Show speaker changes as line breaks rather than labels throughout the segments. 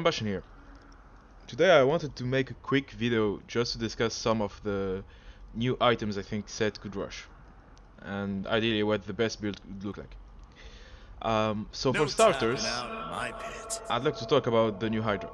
Combustion here. Today I wanted to make a quick video just to discuss some of the new items I think Sett could rush, and ideally what the best build would look like. So for starters, I'd like to talk about the new Hydra.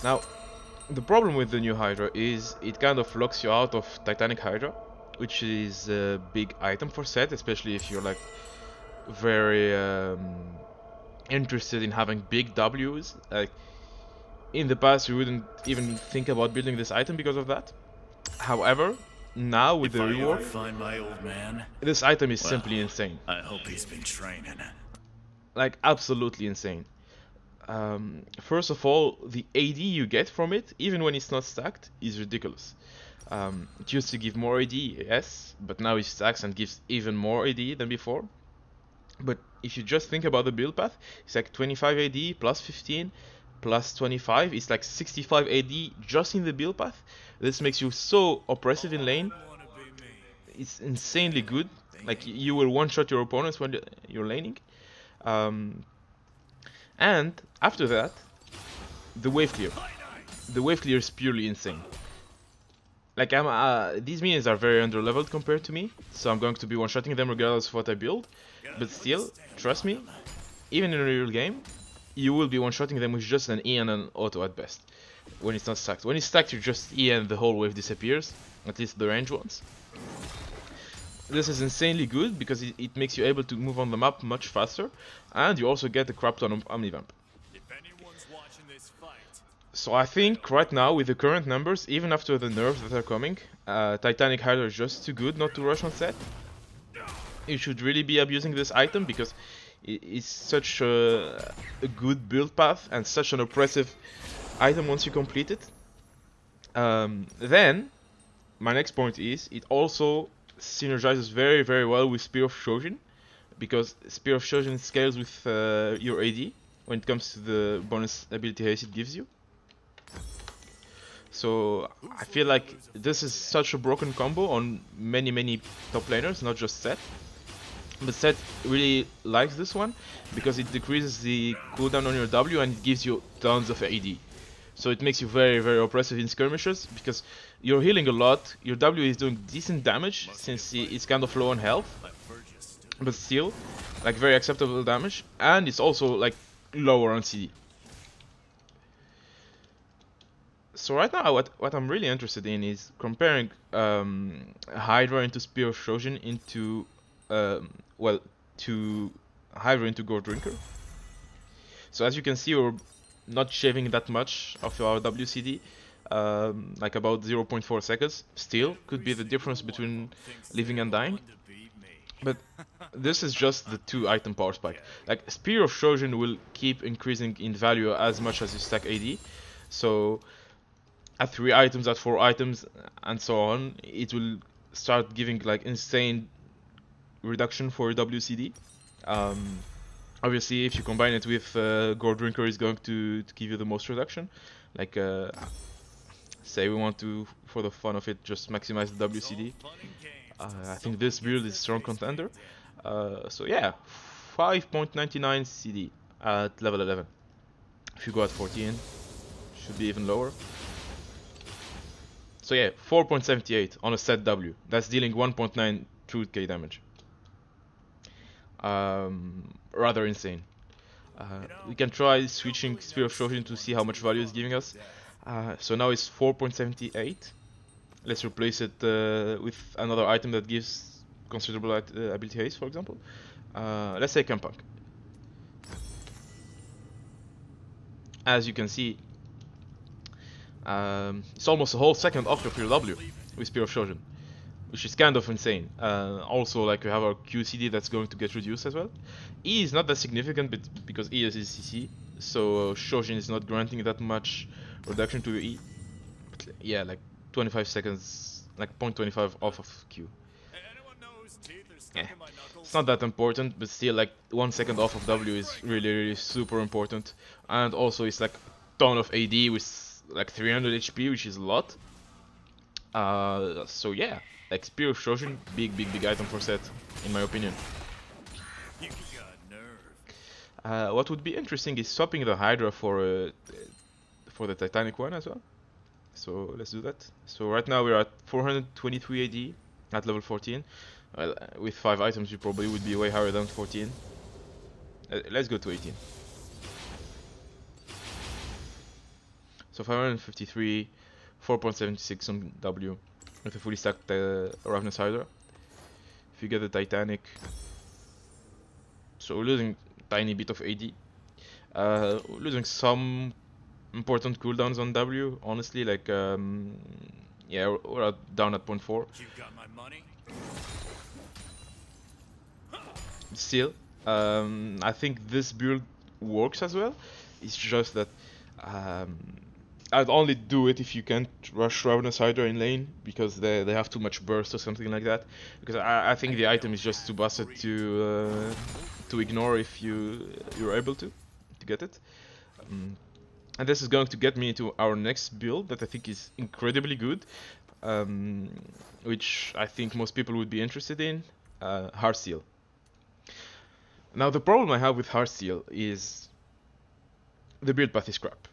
Now, the problem with the new Hydra is it kind of locks you out of Titanic Hydra, which is a big item for Sett, especially if you're like very interested in having big Ws. Like, in the past you wouldn't even think about building this item because of that. However, now with the rework, this item is simply insane.
I hope he's been training.
Like, absolutely insane. First of all, the AD you get from it, even when it's not stacked, is ridiculous. It used to give more AD, yes, but now it stacks and gives even more AD than before. But if you just think about the build path, it's like 25 AD plus 15 plus 25, it's like 65 AD just in the build path. This makes you so oppressive in lane. It's insanely good. Like, you will one-shot your opponents when you're laning. And after that, the wave clear. The wave clear is purely insane. Like, these minions are very underleveled compared to me, so I'm going to be one-shotting them regardless of what I build. But still, trust me, even in a real game, you will be one-shotting them with just an E and an auto at best, when it's not stacked. When it's stacked, you just E and the whole wave disappears, at least the range ones. This is insanely good because it makes you able to move on the map much faster, and you also get a crap ton of Omnivamp. So I think right now, with the current numbers, even after the nerfs that are coming, Titanic Hydra is just too good not to rush on Sett. You should really be abusing this item because it's such a good build path and such an oppressive item once you complete it. Then, my next point is, it also synergizes very, very well with Spear of Shojin, because Spear of Shojin scales with your AD when it comes to the bonus ability haste it gives you. So I feel like this is such a broken combo on many top laners, not just Sett. But Sett really likes this one because it decreases the cooldown on your W and it gives you tons of AD. So it makes you very, very oppressive in skirmishes because you're healing a lot, your W is doing decent damage since it's kind of low on health, but still, like, very acceptable damage, and it's also like lower on CD. So right now, what I'm really interested in is comparing Hydra into Spear of Shojin into to Hydra into Gold Drinker. So as you can see, we're not shaving that much of our WCD, like about 0.4 seconds. Still, could be the difference between living and dying. But this is just the 2 item power spike. Like, Spear of Shojin will keep increasing in value as much as you stack AD. So at 3 items, at 4 items, and so on, it will start giving like insane reduction for WCD. Obviously, if you combine it with Gold Drinker, is going to give you the most reduction. Like, say we want to, for the fun of it, just maximize the WCD. I think this build is a strong contender. So yeah, 5.99 CD at level 11. If you go at 14, should be even lower. So yeah, 4.78 on a Sett W. That's dealing 1.9 true K damage. Rather insane. We can try switching Spear of Shojin to see how much value it's giving us. So now it's 4.78. Let's replace it with another item that gives considerable ability haste, for example. Let's say Campunk. As you can see, it's almost a whole second off of your W with Spear of Shojin, which is kind of insane. Also, like, we have our QCD that's going to get reduced as well. E is not that significant, but because E is CC, so Shojin is not granting that much reduction to your E. But yeah, like 25 seconds, like 0.25 off of Q. It's not that important, but still, like, 1 second off of W is really super important. And also, it's like a ton of AD with like 300 HP, which is a lot. So yeah. Like, Spear of Shojin, big item for Sett, in my opinion. What would be interesting is swapping the Hydra for the Titanic one as well. So let's do that. So right now we're at 423 AD at level 14. Well, with 5 items you probably would be way higher than 14. Let's go to 18. So 553, 4.76 on W with a fully stacked Ravenous Hydra. If you get the Titanic, so we're losing tiny bit of AD. Losing some important cooldowns on W, honestly, like yeah, we're down at 0.4.
You got my money?
Still, I think this build works as well. It's just that I'd only do it if you can't rush Ravenous Hydra in lane because they have too much burst or something like that. Because I think the item is just too busted to ignore if you're able to get it. And this is going to get me into our next build that I think is incredibly good, which I think most people would be interested in, Heartseel. Now the problem I have with Heartseel is the build path is crap.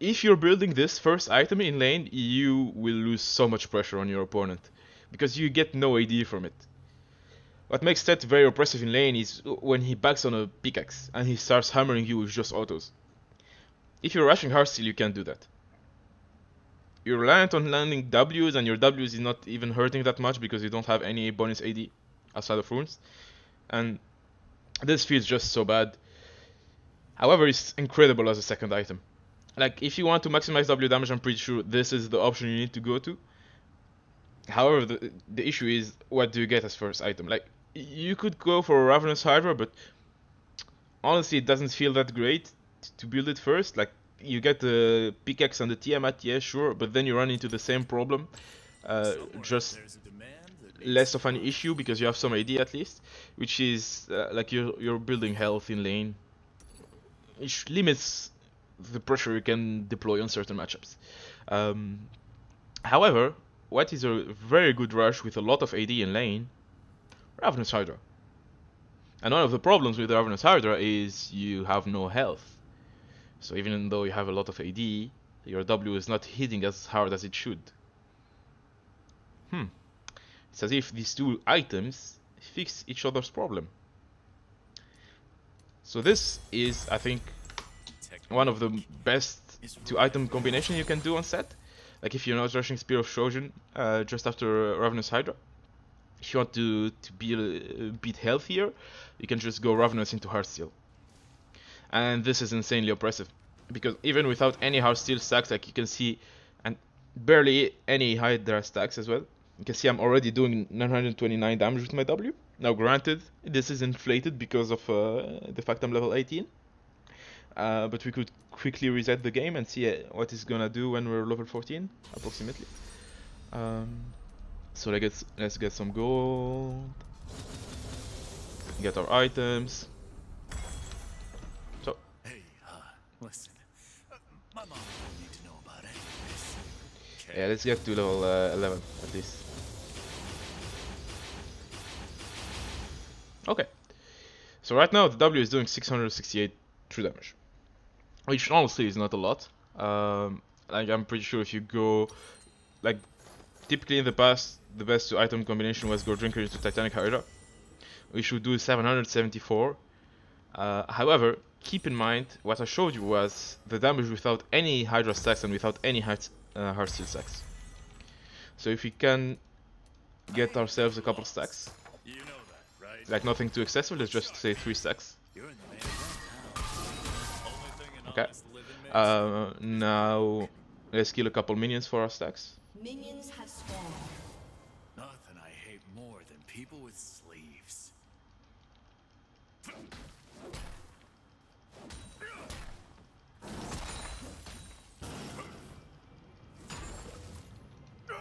If you're building this first item in lane, you will lose so much pressure on your opponent, because you get no AD from it. What makes Sett very oppressive in lane is when he backs on a pickaxe and he starts hammering you with just autos. If you're rushing Heartseel, you can't do that. You're reliant on landing Ws, and your Ws is not even hurting that much because you don't have any bonus AD outside of runes. And this feels just so bad. However, it's incredible as a second item. Like, if you want to maximize W damage, I'm pretty sure this is the option you need to go to. However, the issue is, what do you get as first item? Like, you could go for a Ravenous Hydra, but honestly, it doesn't feel that great to build it first. Like, you get the pickaxe and the Tiamat, yeah, sure, but then you run into the same problem. Just less of an issue because you have some AD at least, which is like you're building health in lane, which limits the pressure you can deploy on certain matchups. However, what is a very good rush with a lot of AD in lane? Ravenous Hydra. And one of the problems with Ravenous Hydra is you have no health. So even though you have a lot of AD, your W is not hitting as hard as it should. It's as if these two items fix each other's problem. So this is, I think, one of the best two item combination you can do on Sett. Like, if you're not rushing Spear of Shojin just after Ravenous Hydra, if you want to be a bit healthier, you can just go Ravenous into Heartseel. And this is insanely oppressive, because even without any Heartseel stacks, like you can see, and barely any Hydra stacks as well, you can see I'm already doing 929 damage with my W. Now granted, this is inflated because of the fact I'm level 18. But we could quickly reset the game and see what it's gonna do when we're level 14, approximately. So let's get some gold, get our items. So,
hey, listen, my mom don't need to know about any of this. Okay.
yeah, let's get to level 11 at least. Okay, so right now the W is doing 668 true damage, which honestly is not a lot. Like, I'm pretty sure if you go, like, typically in the past, the best two item combination was go Drinker into Titanic Hydra, which would do 774. However, keep in mind, what I showed you was the damage without any Hydra stacks and without any Heartseel stacks. So if we can get ourselves a couple stacks,
You know that, right?
like nothing too excessive, let's just say 3 stacks.
You're in the main event now. Only thing an
Okay.
honest living makes.
Now let's kill a couple minions for our stacks.
Minions have spawned.
Nothing I hate more than people with sleeves.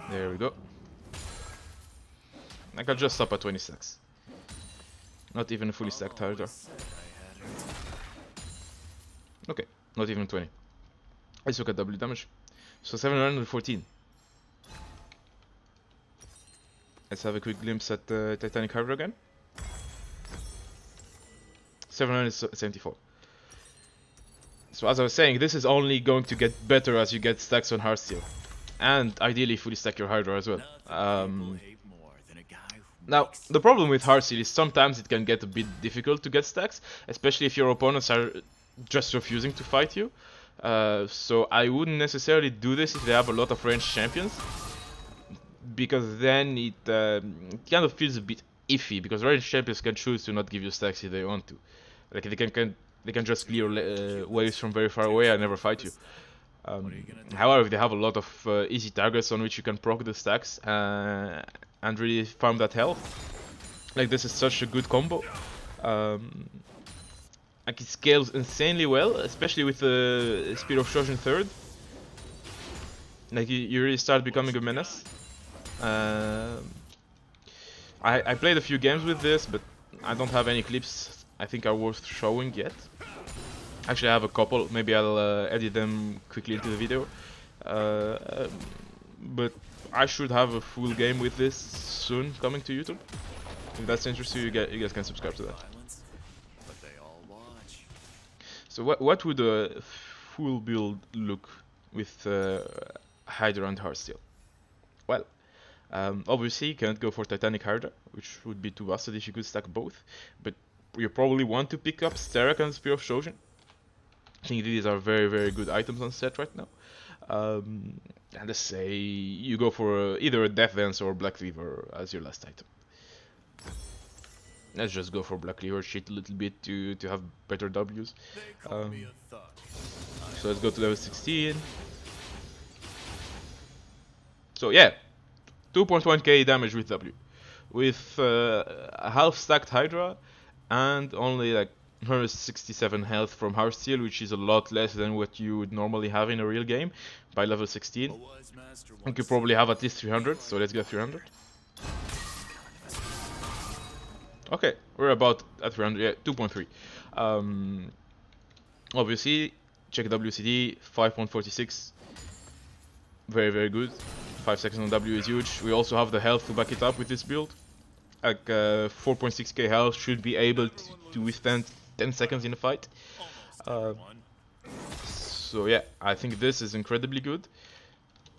There we go. I can just stop at 20 stacks. Not even a fully stacked Hydra. Okay, not even 20. Let's look at W damage. So 714. Let's have a quick glimpse at Titanic Hydra again. 774. So as I was saying, this is only going to get better as you get stacks on Heartseel. And ideally fully stack your Hydra as well. Now, the problem with Heartseel is sometimes it can get a bit difficult to get stacks, especially if your opponents are just refusing to fight you. So I wouldn't necessarily do this if they have a lot of ranged champions, because then it kind of feels a bit iffy, because ranged champions can choose to not give you stacks if they want to. Like they can just clear waves from very far away and never fight you. However, if they have a lot of easy targets on which you can proc the stacks and really farm that health, like this is such a good combo. Like it scales insanely well, especially with the Spear of Trojan third. Like you really start becoming a menace. I played a few games with this, but I don't have any clips I think are worth showing yet. Actually, I have a couple. Maybe I'll edit them quickly into the video. But I should have a full game with this soon coming to YouTube. If that's interesting, you guys can subscribe to that. So what would a full build look with Hydra and Heartseel? Well, obviously you can't go for Titanic Hydra, which would be too busted if you could stack both. But you probably want to pick up Sterak and Spear of Trojan. I think these are very good items on Sett right now. And let's say you go for either a Death Dance or Black Cleaver as your last item. Let's just go for Black Cleaver, cheat a little bit to have better Ws. So let's go to level 16. So yeah, 2.1k damage with W. With a half stacked Hydra and only like 167 health from Heartseel, which is a lot less than what you would normally have in a real game by level 16. You could probably have at least 300, so let's get 300. Okay, we're about at 300, yeah, 2.3. Obviously, check WCD, 5.46. Very good. 5 seconds on W is huge. We also have the health to back it up with this build. Like 4.6k health should be able to withstand 10 seconds in a fight. So yeah, I think this is incredibly good.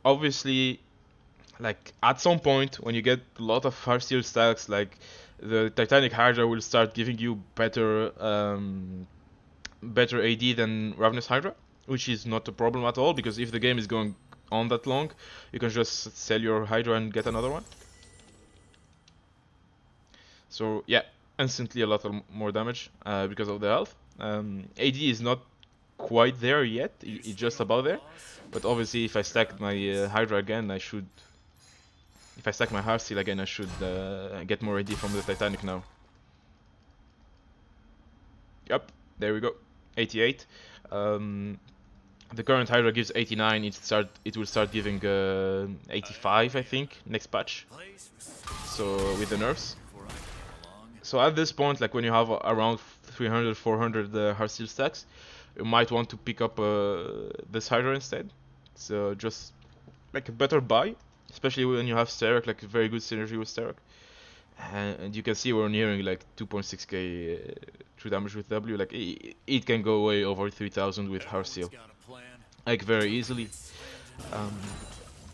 Obviously, like at some point when you get a lot of Heartseel stacks, like the Titanic Hydra will start giving you better better AD than Ravenous Hydra, which is not a problem at all, because if the game is going on that long, you can just sell your Hydra and get another one. So yeah, instantly a lot more damage because of the health. AD is not quite there yet, it's just about there. But obviously if I stack my Hydra again, I should... If I stack my Heartseel again, I should get more AD from the Titanic now. Yep, there we go. 88. The current Hydra gives 89, it will start giving 85 I think, next patch. So with the nerfs. So at this point, like when you have around 300, 400 Heartseel stacks, you might want to pick up this Hydra instead. So just like a better buy, especially when you have Sterak, like a very good synergy with Sterak. And you can see we're nearing like 2.6k true damage with W. Like it can go way over 3000 with Heartseel, like very easily.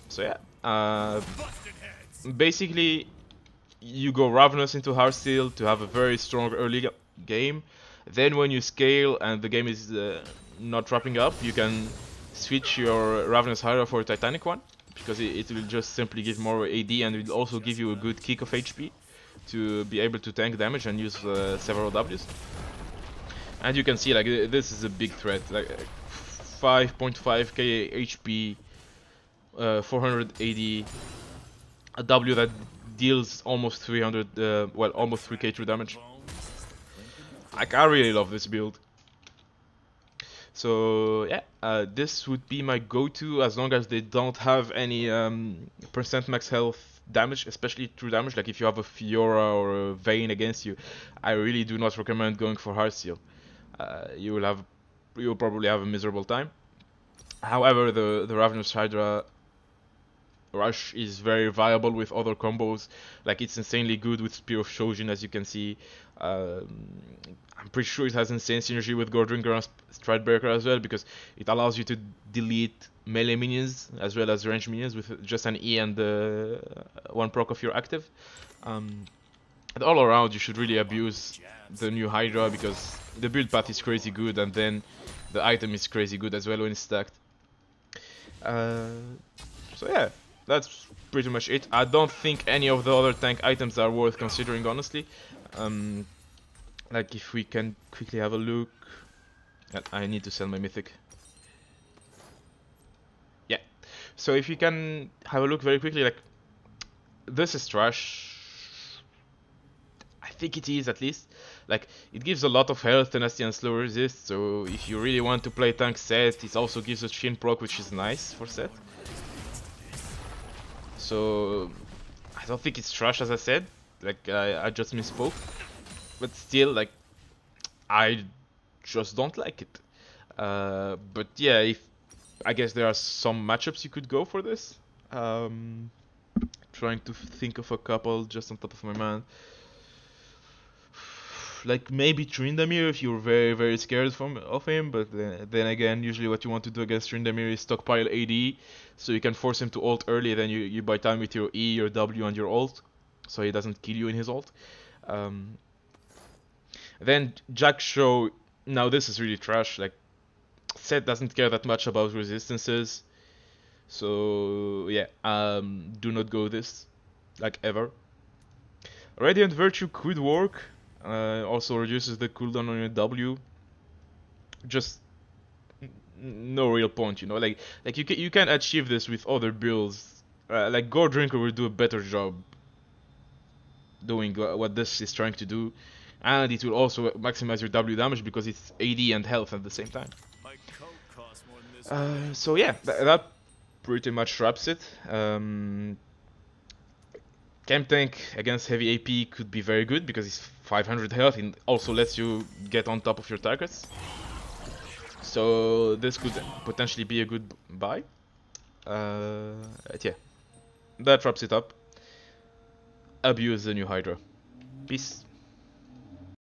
So yeah, basically you go Ravenous into Heartseel to have a very strong early game. Then when you scale and the game is not wrapping up, you can switch your Ravenous Hydra for a Titanic one, because it will just simply give more AD and it will also give you a good kick of HP to be able to tank damage and use several Ws. And you can see like this is a big threat, like 5.5k HP, 400 AD, a W that deals almost 300, well, almost 3k true damage. Like, I really love this build. So yeah, this would be my go-to as long as they don't have any percent max health damage, especially true damage. Like if you have a Fiora or a Vayne against you, I really do not recommend going for Heartseel. You will probably have a miserable time. However, the Ravenous Hydra Rush is very viable with other combos. Like it's insanely good with Spear of Shojin, as you can see. I'm pretty sure it has insane synergy with Goredrinker and Stridebreaker as well, because it allows you to delete melee minions as well as range minions with just an E and one proc of your active. And all around, you should really abuse the new Hydra, because the build path is crazy good, and then the item is crazy good as well when it's stacked. So yeah, that's pretty much it. I don't think any of the other tank items are worth considering, honestly. Like if we can quickly have a look. I need to sell my mythic. Yeah. So if you can have a look very quickly, like this is trash. I think it is, at least. Like it gives a lot of health, tenacity, and slow resist. So if you really want to play tank Sett, it also gives a Shin proc, which is nice for Sett. So I don't think it's trash, as I said. Like I just misspoke, but still, like I just don't like it. But yeah, if I guess there are some matchups you could go for this. Trying to think of a couple just on top of my mind. Like maybe Tryndamere if you're very scared of him, but then again, usually what you want to do against Tryndamere is stockpile AD, so you can force him to ult early, then you buy time with your E, your W, and your ult, so he doesn't kill you in his ult. Then Jack Show, now this is really trash. Like Sett doesn't care that much about resistances, so yeah, do not go this, like ever. Radiant Virtue could work. Also reduces the cooldown on your W. Just no real point, you know. Like you can achieve this with other builds. Like Goredrinker will do a better job doing what this is trying to do, and it will also maximize your W damage because it's AD and health at the same time. So yeah, that pretty much wraps it. Camp Tank against heavy AP could be very good because it's 500 health and also lets you get on top of your targets. So this could potentially be a good buy. Yeah, that wraps it up. Abuse the new Hydra. Peace.